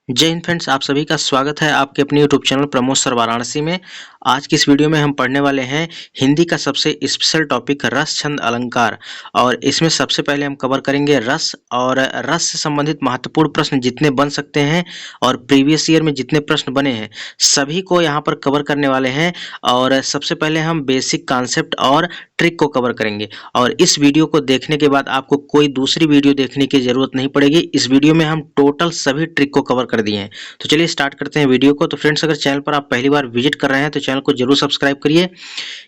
जय हिंद फ्रेंड्स, आप सभी का स्वागत है आपके अपने YouTube channel Pramod sir Varanasi में। आज की इस वीडियो में हम पढ़ने वाले हैं हिंदी का सबसे स्पेशल टॉपिक रस छंद अलंकार। और इसमें सबसे पहले हम कवर करेंगे रस और रस से संबंधित महत्वपूर्ण प्रश्न जितने बन सकते हैं और प्रीवियस ईयर में जितने प्रश्न बने हैं सभी को यहाँ पर कवर करने वाले हैं। और सबसे पहले हम बेसिक कॉन्सेप्ट और ट्रिक को कवर करेंगे और इस वीडियो को देखने के बाद आपको कोई दूसरी वीडियो देखने की जरूरत नहीं पड़ेगी। इस वीडियो में हम टोटल सभी ट्रिक को कवर कर दिए हैं। तो चलिए स्टार्ट करते हैं वीडियो को। तो फ्रेंड्स, अगर चैनल पर आप पहली बार विजिट कर रहे हैं तो चैनल को जरूर सब्सक्राइब करिए,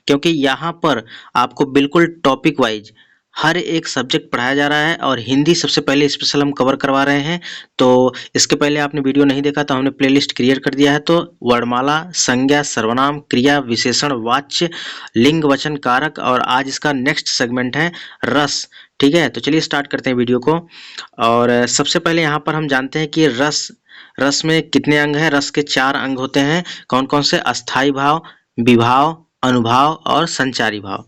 क्योंकि यहाँ पर आपको बिल्कुल टॉपिक वाइज हर एक सब्जेक्ट पढ़ाया जा रहा है और हिंदी सबसे पहले स्पेशल हम कवर करवा रहे हैं। तो इसके पहले आपने वीडियो नहीं देखा तो हमने प्लेलिस्ट क्रिएट कर दिया है। तो वर्णमाला, संज्ञा, सर्वनाम, क्रिया, विशेषण, वाच्य, लिंग, वचन, कारक और आज इसका नेक्स्ट सेगमेंट है रस। ठीक है, तो चलिए स्टार्ट करते हैं वीडियो को। और सबसे पहले यहाँ पर हम जानते हैं कि रस रस में कितने अंग हैं। रस के 4 अंग होते हैं। कौन कौन से? अस्थाई भाव, विभाव, अनुभाव और संचारी भाव।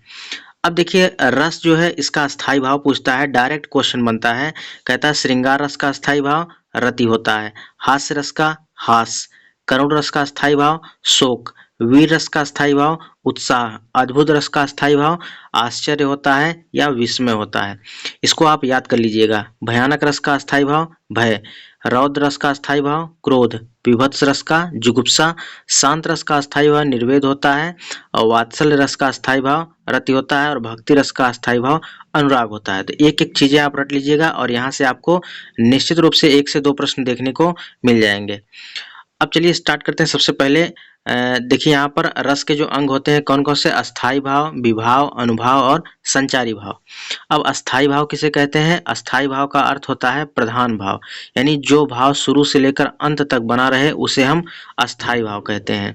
अब देखिए, रस जो है इसका अस्थाई भाव पूछता है, डायरेक्ट क्वेश्चन बनता है। कहता है श्रृंगार रस का अस्थाई भाव रति होता है, हास्य रस का हास, करुण रस का अस्थाई भाव शोक, वीर रस का अस्थाई भाव उत्साह, अद्भुत रस का अस्थाई भाव आश्चर्य होता है या विस्मय होता है। इसको आप याद कर लीजिएगा। भयानक रस का अस्थाई भाव भय, रौद्र रस का अस्थाई भाव क्रोध, विभत्स रस का जुगुप्सा, शांत रस का अस्थाई भाव निर्वेद होता है और वात्सल्य रस का अस्थाई भाव रति होता है और भक्ति रस का अस्थाई भाव अनुराग होता है। तो एक एक चीजें आप रट लीजिएगा और यहाँ से आपको निश्चित रूप से 1 से 2 प्रश्न देखने को मिल जाएंगे। अब चलिए स्टार्ट करते हैं। सबसे पहले देखिए यहाँ पर रस के जो अंग होते हैं कौन कौन से? अस्थाई भाव, विभाव, अनुभाव और संचारी भाव। अब अस्थाई भाव किसे कहते हैं? अस्थाई भाव का अर्थ होता है प्रधान भाव, यानी जो भाव शुरू से लेकर अंत तक बना रहे उसे हम अस्थाई भाव कहते हैं।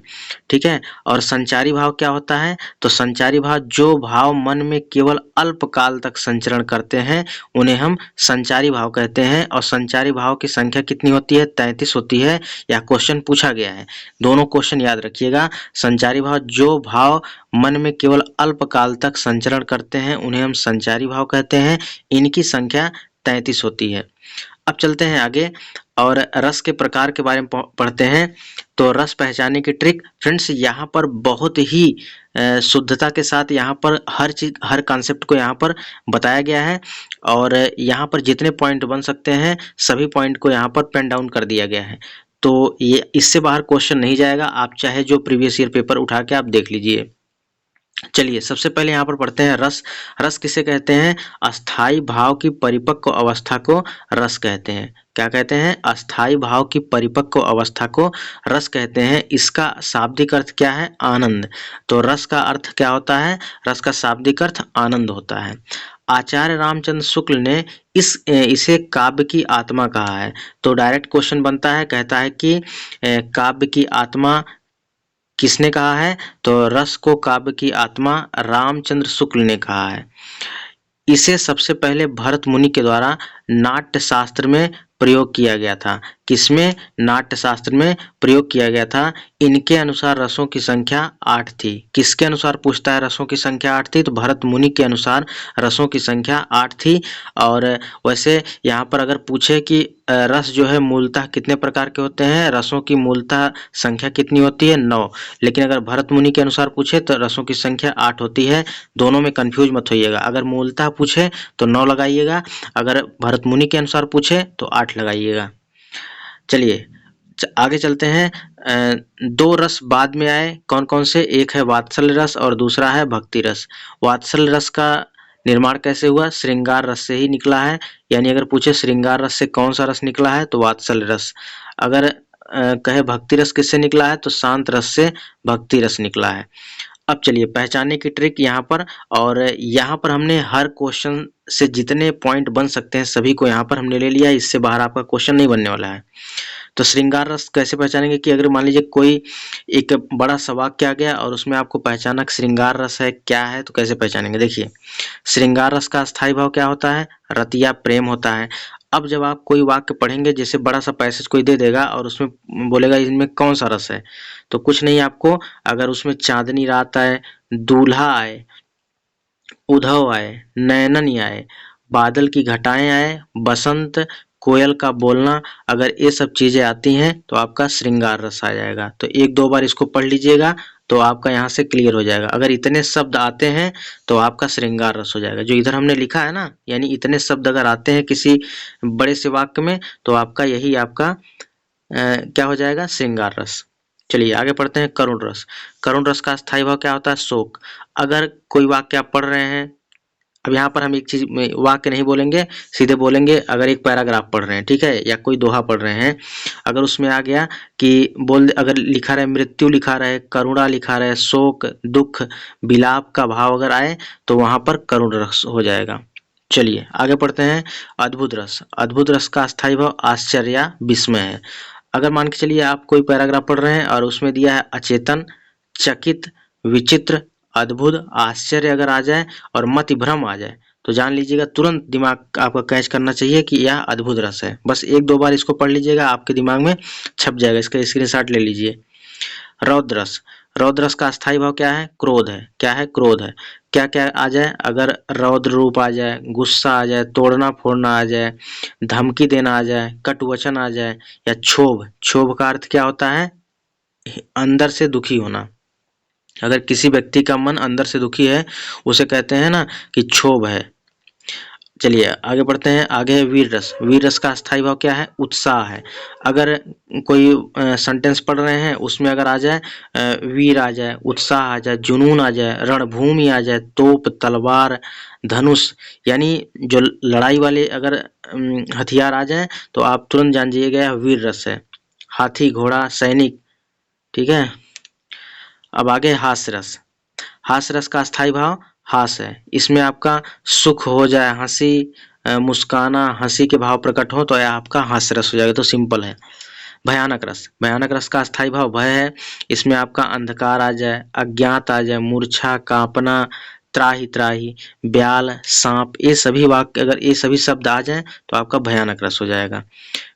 ठीक है, और संचारी भाव क्या होता है? तो संचारी भाव जो भाव मन में केवल अल्प काल तक संचरण करते हैं उन्हें हम संचारी भाव कहते हैं। और संचारी भाव की संख्या कितनी होती है? 33 होती है। या क्वेश्चन पूछा गया है, दोनों क्वेश्चन याद रखिएगा। संचारी भाव जो भाव मन में केवल अल्प काल तक संचरण करते हैं उन्हें हम संचारी भाव कहते हैं। इनकी संख्या 33 होती है। अब चलते हैं आगे और रस के प्रकार के बारे में पढ़ते हैं। तो रस पहचानने की ट्रिक फ्रेंड्स, यहाँ पर बहुत ही शुद्धता के साथ यहाँ पर हर चीज, हर कॉन्सेप्ट को यहाँ पर बताया गया है। और यहाँ पर जितने पॉइंट बन सकते हैं सभी पॉइंट को यहाँ पर पेन डाउन कर दिया गया है। तो ये इससे बाहर क्वेश्चन नहीं जाएगा, आप चाहे जो प्रीवियस ईयर पेपर उठा के आप देख लीजिए। चलिए सबसे पहले यहाँ पर पढ़ते हैं रस। रस किसे कहते हैं? अस्थाई भाव की परिपक्व अवस्था को रस कहते हैं। क्या कहते हैं? अस्थाई भाव की परिपक्व अवस्था को रस कहते हैं। इसका शाब्दिक अर्थ क्या है? आनंद। तो रस का अर्थ क्या होता है? रस का शाब्दिक अर्थ आनंद होता है। आचार्य रामचंद्र शुक्ल ने इसे काव्य की आत्मा कहा है। तो डायरेक्ट क्वेश्चन बनता है, कहता है कि काव्य की आत्मा किसने कहा है? तो रस को काव्य की आत्मा रामचंद्र शुक्ल ने कहा है। इसे सबसे पहले भरत मुनि के द्वारा नाट्य शास्त्र में प्रयोग किया गया था। किसमें? नाट्य शास्त्र में प्रयोग किया गया था। इनके अनुसार रसों की संख्या 8 थी। किसके अनुसार पूछता है रसों की संख्या 8 थी? तो भरत मुनि के अनुसार रसों की संख्या 8 थी। और वैसे यहाँ पर अगर पूछे कि रस जो है मूलतः कितने प्रकार के होते हैं, रसों की मूलतः संख्या कितनी होती है? 9। लेकिन अगर भरत मुनि के अनुसार पूछे तो रसों की संख्या 8 होती है। दोनों में कंफ्यूज मत होइएगा। अगर मूलतः पूछे तो 9 लगाइएगा, अगर भरत मुनि के अनुसार पूछे तो 8 लगाइएगा। चलिए आगे चलते हैं। 2 रस बाद में आए, कौन कौन से? एक है वात्सल्य रस और दूसरा है भक्ति रस। वात्सल्य रस का निर्माण कैसे हुआ? श्रृंगार रस से ही निकला है। यानी अगर पूछे श्रृंगार रस से कौन सा रस निकला है तो वात्सल्य रस। अगर कहे भक्ति रस किससे निकला है तो शांत रस से भक्ति रस निकला है। अब चलिए पहचानने की ट्रिक यहाँ पर, और यहाँ पर हमने हर क्वेश्चन से जितने पॉइंट बन सकते हैं सभी को यहाँ पर हमने ले लिया। इससे बाहर आपका क्वेश्चन नहीं बनने वाला है। तो श्रृंगार रस कैसे पहचानेंगे कि अगर मान लीजिए कोई एक बड़ा सा वाक्य आ गया और उसमें आपको पहचाना श्रृंगार रस है क्या है, तो कैसे पहचानेंगे? देखिए, श्रृंगार रस का अस्थाई भाव क्या होता है? रति या प्रेम होता है। अब जब आप कोई वाक्य पढ़ेंगे, जैसे बड़ा सा पैसेज कोई दे देगा और उसमें बोलेगा इनमें कौन सा रस है, तो कुछ नहीं, आपको अगर उसमें चांदनी रात आए, दूल्हा आए, उधव आए, नैनन आए, बादल की घटाएं आए, बसंत, कोयल का बोलना, अगर ये सब चीजें आती हैं तो आपका श्रृंगार रस आ जाएगा। तो एक दो बार इसको पढ़ लीजिएगा तो आपका यहाँ से क्लियर हो जाएगा। अगर इतने शब्द आते हैं तो आपका श्रृंगार रस हो जाएगा। जो इधर हमने लिखा है ना, यानी इतने शब्द अगर आते हैं किसी बड़े से वाक्य में तो आपका यही आपका क्या हो जाएगा, श्रृंगार रस। चलिए आगे पढ़ते हैं करुण रस। करुण रस का स्थायी भाव क्या होता है, शोक। अगर कोई वाक्य आप पढ़ रहे हैं, अब यहाँ पर हम एक चीज में वाक्य नहीं बोलेंगे, सीधे बोलेंगे अगर एक पैराग्राफ पढ़ रहे हैं, ठीक है, या कोई दोहा पढ़ रहे हैं, अगर उसमें आ गया कि अगर लिखा रहे मृत्यु, लिखा रहे करुणा, लिखा रहे शोक, दुख, विलाप का भाव अगर आए तो वहां पर करुण रस हो जाएगा। चलिए आगे पढ़ते हैं अद्भुत रस। अद्भुत रस का स्थायी भाव आश्चर्य या विस्मय है। अगर मान के चलिए आप कोई पैराग्राफ पढ़ रहे हैं और उसमें दिया है अचेतन, चकित, विचित्र, अद्भुत, आश्चर्य अगर आ जाए और मति भ्रम आ जाए तो जान लीजिएगा, तुरंत दिमाग आपका कैच करना चाहिए कि यह अद्भुत रस है। बस एक दो बार इसको पढ़ लीजिएगा, आपके दिमाग में छप जाएगा। इसका स्क्रीनशॉट ले लीजिए। रौद्र रस। रौद्र रस का स्थायी भाव क्या है, क्रोध है। क्या है, क्रोध है। क्या क्या आ जाए, अगर रौद्र रूप आ जाए, गुस्सा आ जाए, तोड़ना फोड़ना आ जाए, धमकी देना आ जाए, कटुवचन आ जाए, या क्षोभ। क्षोभ का अर्थ क्या होता है, अंदर से दुखी होना। अगर किसी व्यक्ति का मन अंदर से दुखी है उसे कहते हैं ना कि क्षोभ है। चलिए आगे बढ़ते हैं। आगे है वीर रस। वीर रस का स्थायी भाव क्या है, उत्साह है। अगर कोई सेंटेंस पढ़ रहे हैं उसमें अगर आ जाए वीर आ जाए, उत्साह आ जाए, जुनून आ जाए, रणभूमि आ जाए, तोप, तलवार, धनुष, यानी जो लड़ाई वाले अगर हथियार आ जाए तो आप तुरंत जान जाइएगा यह वीर रस है। हाथी, घोड़ा, सैनिक, ठीक है। अब आगे हास्य रस। हास्य रस का स्थायी भाव हास है। इसमें आपका सुख हो जाए, हंसी, मुस्काना, हंसी के भाव प्रकट हो तो यह आपका हास्य रस हो जाएगा। तो सिंपल है। भयानक रस। भयानक रस का स्थायी भाव भय है। इसमें आपका अंधकार आ जाए, अज्ञात आ जाए, मूर्छा, कांपना, त्राही त्राही, ब्याल, सांप, ये सभी वाक्य अगर ये सभी शब्द आ जाएं तो आपका भयानक रस हो जाएगा।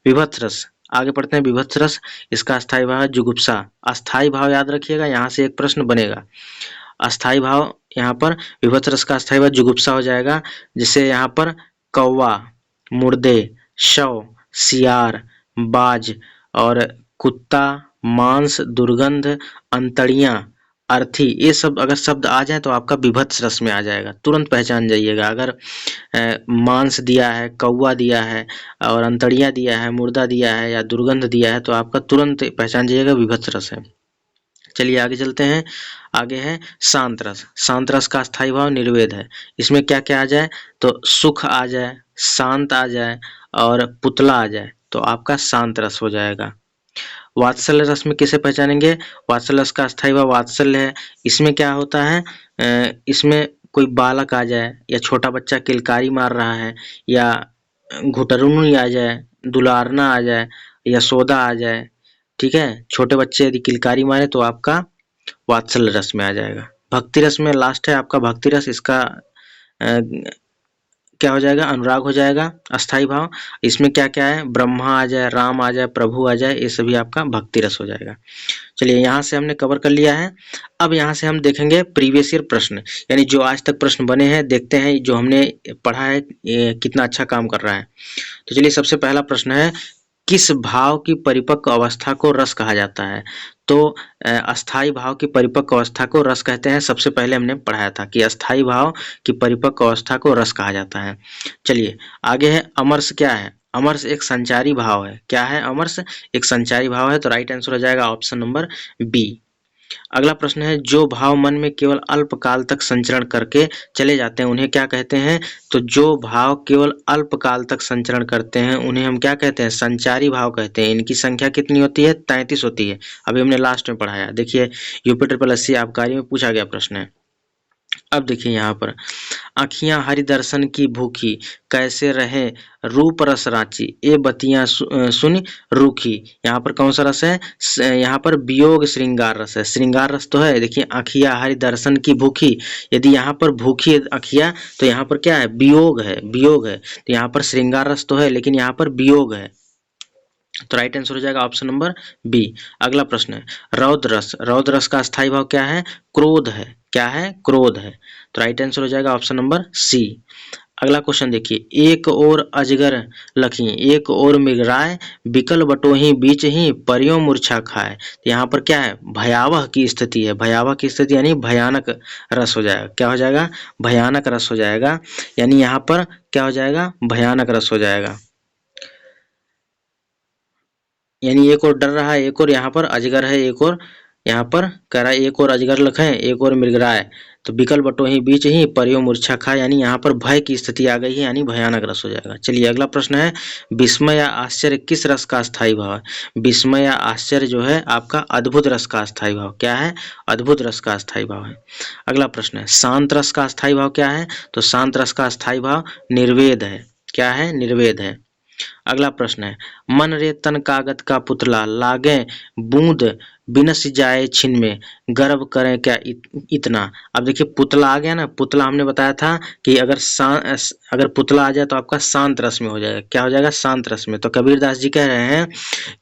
विभत्स रस। आगे पढ़ते हैं विभत्स रस। इसका अस्थायी भाव है जुगुप्सा। अस्थायी भाव याद रखिएगा, यहाँ से एक प्रश्न बनेगा। अस्थायी भाव यहाँ पर विभत्स रस का अस्थायी भाव जुगुप्सा हो जाएगा। जिससे यहाँ पर कौवा, मुर्दे, शव, सियार, बाज और कुत्ता, मांस, दुर्गंध, अंतड़ियां, अर्थी, ये सब अगर शब्द आ जाए तो आपका विभत्स रस में आ जाएगा। तुरंत पहचान जाइएगा। अगर मांस दिया है, कौवा दिया है और अंतड़ियां दिया है, मुर्दा दिया है या दुर्गंध दिया है तो आपका तुरंत पहचान जाइएगा विभत्स रस है। चलिए आगे चलते हैं। आगे है शांत रस। शांत रस का स्थायी भाव निर्वेद है। इसमें क्या क्या आ जाए तो सुख आ जाए, शांत आ जाए और पुतला आ जाए तो आपका शांत रस हो जाएगा। वात्सल्य रस में किसे पहचानेंगे, वात्सल्य रस का स्थायी भाव वात्सल्य है। इसमें क्या होता है, इसमें कोई बालक आ जाए या छोटा बच्चा किलकारी मार रहा है या घुटरुनी आ जाए, दुलारना आ जाए, यशोदा आ जाए, ठीक है। छोटे बच्चे यदि किलकारी मारे तो आपका वात्सल्य रस में आ जाएगा। भक्ति रस में लास्ट है आपका भक्ति रस। इसका क्या हो जाएगा, अनुराग हो जाएगा अस्थाई भाव। इसमें क्या क्या है, ब्रह्मा आ जाए, राम आ जाए, प्रभु आ जाए, ये सभी आपका भक्ति रस हो जाएगा। चलिए यहाँ से हमने कवर कर लिया है। अब यहाँ से हम देखेंगे प्रीवियस ईयर प्रश्न, यानी जो आज तक प्रश्न बने हैं, देखते हैं जो हमने पढ़ा है कितना अच्छा काम कर रहा है। तो चलिए सबसे पहला प्रश्न है, किस भाव की परिपक्व अवस्था को रस कहा जाता है। तो अस्थाई भाव की परिपक्व अवस्था को रस कहते हैं। सबसे पहले हमने पढ़ाया था कि अस्थाई भाव की परिपक्व अवस्था को रस कहा जाता है। चलिए आगे है अमर्ष। क्या है, अमर्ष एक संचारी भाव है। क्या है, अमर्ष एक संचारी भाव है। तो राइट आंसर हो जाएगा ऑप्शन नंबर बी। अगला प्रश्न है, जो भाव मन में केवल अल्पकाल तक संचरण करके चले जाते हैं उन्हें क्या कहते हैं। तो जो भाव केवल अल्पकाल तक संचरण करते हैं उन्हें हम क्या कहते हैं, संचारी भाव कहते हैं। इनकी संख्या कितनी होती है, 33 होती है। अभी हमने लास्ट में पढ़ाया। देखिए यूपी ट्रिपल एससी आबकारी में पूछा गया प्रश्न है। अब देखिए यहाँ पर, आँखियाँ हरि दर्शन की भूखी, कैसे रहे रूप रस रांची, ए बतियां सुन रूखी। यहाँ पर कौन सा रस है, यहाँ पर वियोग श्रृंगार रस है। श्रृंगार रस तो है। देखिए आँखियाँ हरि दर्शन की भूखी, यदि यहाँ पर भूखी आँखियाँ तो यहाँ पर क्या है, वियोग है, वियोग है। तो यहाँ पर श्रृंगार रस तो है लेकिन यहाँ पर वियोग है। तो राइट आंसर हो जाएगा ऑप्शन नंबर बी। अगला प्रश्न है, रौद्र रस। रौद्र रस का स्थायी भाव क्या है, क्रोध है। क्या है, क्रोध है। तो राइट आंसर हो जाएगा ऑप्शन नंबर सी। अगला क्वेश्चन देखिए, एक और अजगर लखी, एक और मृगराय, बिकल बटोही बीच ही, परियों मूर्छा खाए। तो यहाँ पर क्या है, भयावह की स्थिति है, भयावह की स्थिति यानी भयानक रस हो जाएगा। क्या हो जाएगा, भयानक रस हो जाएगा, यानी यहाँ पर क्या हो जाएगा, भयानक रस हो जाएगा। यानी एक और डर रहा है, एक और यहाँ पर अजगर है, एक और यहाँ पर कह रहा है एक और अजगर लख है, एक और मृगराय, तो बिकल बटोही बीच ही, परियों मूर्छा खाए, यानी यहाँ पर भय की स्थिति आ गई है, यानी भयानक रस हो जाएगा। चलिए अगला प्रश्न है, विस्मय या आश्चर्य किस रस का स्थायी भाव है? विस्मय या आश्चर्य जो है आपका अद्भुत रस का स्थायी भाव। क्या है, अद्भुत रस का स्थायी भाव है। अगला प्रश्न है, शांत रस का स्थायी भाव क्या है? तो शांत रस का स्थायी भाव निर्वेद है। क्या है, निर्वेद है। अगला प्रश्न है, मन रे तन कागत का पुतला, लागे बूंद बिनस जाए छिन में, गर्व करें क्या इतना। अब देखिए पुतला आ गया ना, पुतला हमने बताया था कि अगर पुतला आ जाए तो आपका शांत रस में हो जाएगा। क्या हो जाएगा, शांत रस में। तो कबीरदास जी कह रहे हैं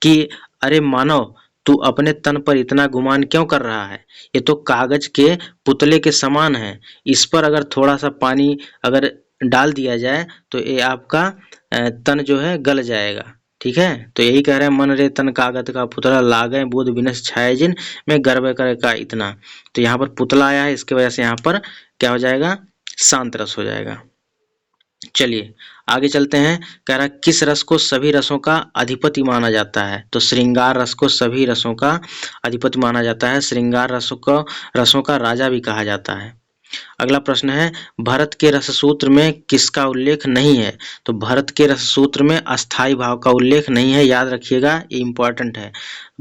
कि अरे मानव, तू अपने तन पर इतना गुमान क्यों कर रहा है? ये तो कागज के पुतले के समान है, इस पर अगर थोड़ा सा पानी अगर डाल दिया जाए तो ये आपका तन जो है गल जाएगा। ठीक है, तो यही कह रहे हैं, मन रे तन कागज का पुतला, लागे बुध बिनस छाए जिन में, गर्व करे का इतना। तो यहाँ पर पुतला आया है, इसकी वजह से यहाँ पर क्या हो जाएगा, शांत रस हो जाएगा। चलिए आगे चलते हैं। कह रहा है, किस रस को सभी रसों का अधिपति माना जाता है? तो श्रृंगार रस को सभी रसों का अधिपति माना जाता है, श्रृंगार रसों का राजा भी कहा जाता है। अगला प्रश्न है, भरत के रससूत्र में किसका उल्लेख नहीं है? तो भरत के रससूत्र में अस्थाई भाव का उल्लेख नहीं है, याद रखिएगा, ये इंपॉर्टेंट है।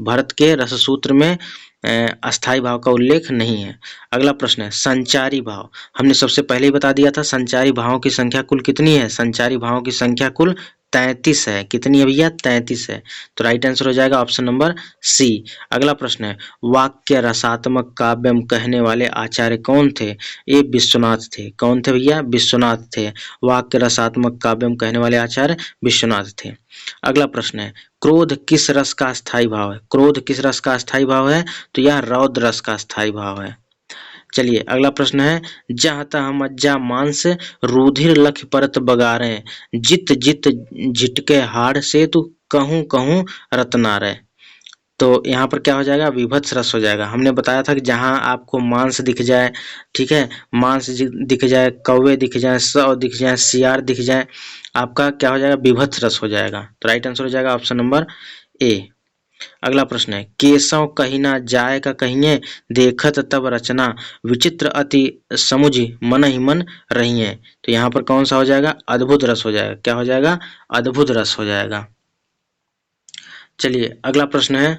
भरत के रससूत्र में अस्थाई भाव का उल्लेख नहीं है। अगला प्रश्न है, संचारी भाव, हमने सबसे पहले ही बता दिया था संचारी भावों की संख्या कुल कितनी है? संचारी भावों की संख्या कुल 33 है। कितनी है भैया? 33 है। तो राइट आंसर हो जाएगा ऑप्शन नंबर सी। अगला प्रश्न है, वाक्य रसात्मक काव्यम कहने वाले आचार्य कौन थे? ये विश्वनाथ थे। कौन थे भैया? विश्वनाथ थे। वाक्य रसात्मक काव्यम कहने वाले आचार्य विश्वनाथ थे। अगला प्रश्न है, क्रोध किस रस का स्थायी भाव है? क्रोध किस रस का स्थायी भाव है? तो यह रौद्र रस का स्थायी भाव है। चलिए अगला प्रश्न है, जहाँ तहाँ मज्जा मांस, रुधिर लख परत बगारे, जित जित झिटके हाड़ से, तू कहूँ कहूँ रत्नारे। तो यहाँ पर क्या हो जाएगा, विभत्स रस हो जाएगा। हमने बताया था कि जहाँ आपको मांस दिख जाए, ठीक है, मांस दिख जाए, कौवे दिख जाए, सौ दिख जाए, सियार दिख जाए, आपका क्या हो जाएगा, विभत्स रस हो जाएगा। तो राइट आंसर हो जाएगा ऑप्शन नंबर ए। अगला प्रश्न है, केशव कही ना जाय का कहिए, देखत तब रचना, विचित्र अति समुझ मन ही मन रहिए। तो यहाँ पर कौन सा हो जाएगा, अद्भुत रस हो जाएगा। क्या हो जाएगा, अद्भुत रस हो जाएगा। चलिए अगला प्रश्न है,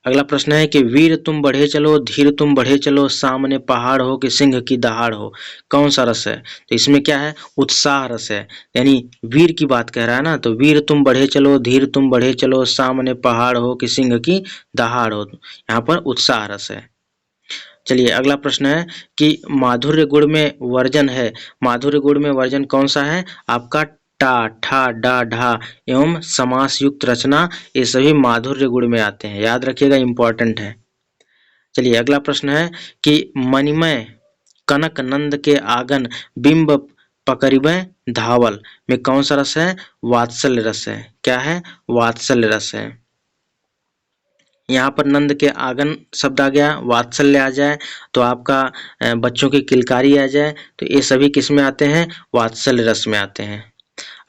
अगला प्रश्न है कि वीर तुम बढ़े चलो, धीर तुम बढ़े चलो, सामने पहाड़ हो कि सिंह की दहाड़ हो। कौन सा रस है? तो इसमें क्या है, उत्साह रस है, यानी वीर की बात कह रहा है ना। तो वीर तुम बढ़े चलो, धीर तुम बढ़े चलो, सामने पहाड़ हो कि सिंह की दहाड़ हो, यहाँ पर उत्साह रस है। चलिए अगला प्रश्न है कि माधुर्य गुण में वर्जन है, माधुर्य गुण में वर्जन कौन सा है? आपका टा, ठा, डा, ढा एवं समास युक्त रचना, ये सभी माधुर्य गुण में आते हैं, याद रखिएगा, इंपॉर्टेंट है। चलिए अगला प्रश्न है कि मणिमय कनक नंद के आंगन, बिंब पकड़िबे धावल में कौन सा रस है? वात्सल्य रस है। क्या है? वात्सल्य रस है। यहाँ पर नंद के आंगन शब्द आ गया, वात्सल्य आ जाए तो आपका बच्चों की किलकारी आ जाए, तो ये सभी किस में आते हैं? वात्सल्य रस में आते हैं।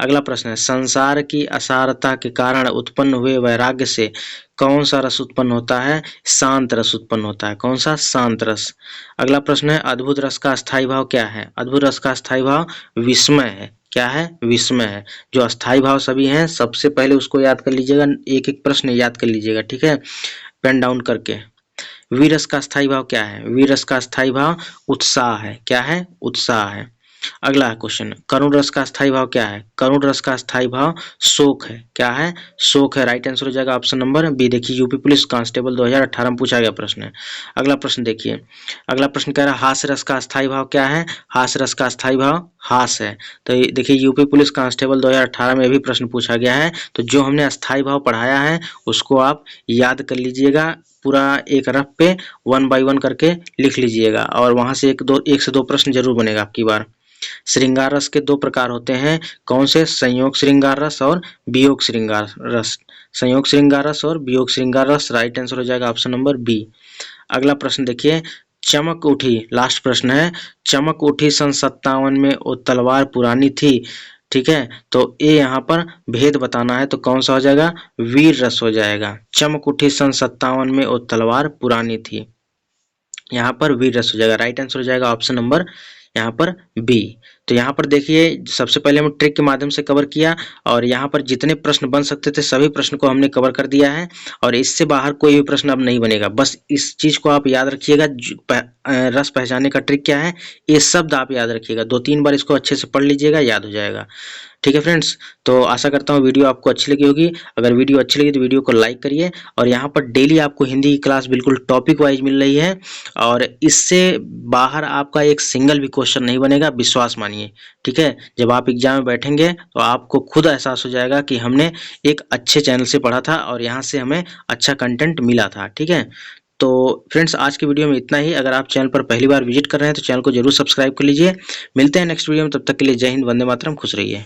अगला प्रश्न है, संसार की असारता के कारण उत्पन्न हुए वैराग्य से कौन सा रस उत्पन्न होता है? शांत रस उत्पन्न होता है। कौन सा? शांत रस। अगला प्रश्न है, अद्भुत रस का अस्थायी भाव क्या है? अद्भुत रस का अस्थायी भाव विस्मय है। क्या है? विस्मय है। जो अस्थायी भाव सभी हैं, सबसे पहले उसको याद कर लीजिएगा, एक एक प्रश्न याद कर लीजिएगा, ठीक है, पेन डाउन करके। वीरस का स्थायी भाव क्या है? वीरस का स्थायी भाव उत्साह है। क्या है? उत्साह है। अगला क्वेश्चन, करुण रस का स्थायी भाव क्या है? करुण रस का स्थायी भाव शोक है। क्या है? शोक है। राइट आंसर हो जाएगा ऑप्शन नंबर बी। देखिए यूपी पुलिस कांस्टेबल 2018 में पूछा गया प्रश्न है। अगला प्रश्न देखिए, अगला प्रश्न कह रहा है, हास्य रस का स्थायी भाव क्या है? हास्य रस का स्थायी भाव हास है। तो देखिए यूपी पुलिस कांस्टेबल 2018 में भी प्रश्न पूछा गया है, तो जो हमने अस्थायी भाव पढ़ाया है उसको आप याद कर लीजिएगा, पूरा एक रफ पे 1 बाय 1 करके लिख लीजिएगा, और वहां से एक से दो प्रश्न जरूर बनेगा आपकी बार। श्रृंगार रस के दो प्रकार होते हैं, कौन से? संयोग श्रृंगार रस और वियोग श्रृंगार रस। संयोग श्रृंगार रस और वियोग श्रृंगार रस। राइट आंसर हो जाएगा ऑप्शन नंबर बी। अगला प्रश्न देखिए, चमक उठी, लास्ट प्रश्न है, चमक उठी सन 57 में वो तलवार पुरानी थी। ठीक है, तो ये यहाँ पर भेद बताना है, तो कौन सा हो जाएगा? वीर रस हो जाएगा। चमक उठी सन 57 में वो तलवार पुरानी थी, यहाँ पर वीर रस हो जाएगा। राइट आंसर हो जाएगा ऑप्शन नंबर यहाँ पर बी। तो यहाँ पर देखिए, सबसे पहले हम ट्रिक के माध्यम से कवर किया और यहाँ पर जितने प्रश्न बन सकते थे सभी प्रश्न को हमने कवर कर दिया है और इससे बाहर कोई भी प्रश्न अब नहीं बनेगा। बस इस चीज को आप याद रखिएगा, रस पहचानने का ट्रिक क्या है, ये शब्द आप याद रखिएगा। 2-3 बार इसको अच्छे से पढ़ लीजिएगा, याद हो जाएगा। ठीक है फ्रेंड्स, तो आशा करता हूँ वीडियो आपको अच्छी लगी होगी। अगर वीडियो अच्छी लगी तो वीडियो को लाइक करिए और यहाँ पर डेली आपको हिंदी की क्लास बिल्कुल टॉपिक वाइज मिल रही है और इससे बाहर आपका एक सिंगल भी क्वेश्चन नहीं बनेगा, विश्वास मानिए। ठीक है, जब आप एग्जाम में बैठेंगे तो आपको खुद एहसास हो जाएगा कि हमने एक अच्छे चैनल से पढ़ा था और यहाँ से हमें अच्छा कंटेंट मिला था। ठीक है, तो फ्रेंड्स आज की वीडियो में इतना ही। अगर आप चैनल पर पहली बार विजिट कर रहे हैं तो चैनल को जरूर सब्सक्राइब कर लीजिए। मिलते हैं नेक्स्ट वीडियो में, तब तक के लिए जय हिंद, वंदे मातरम, खुश रहिए।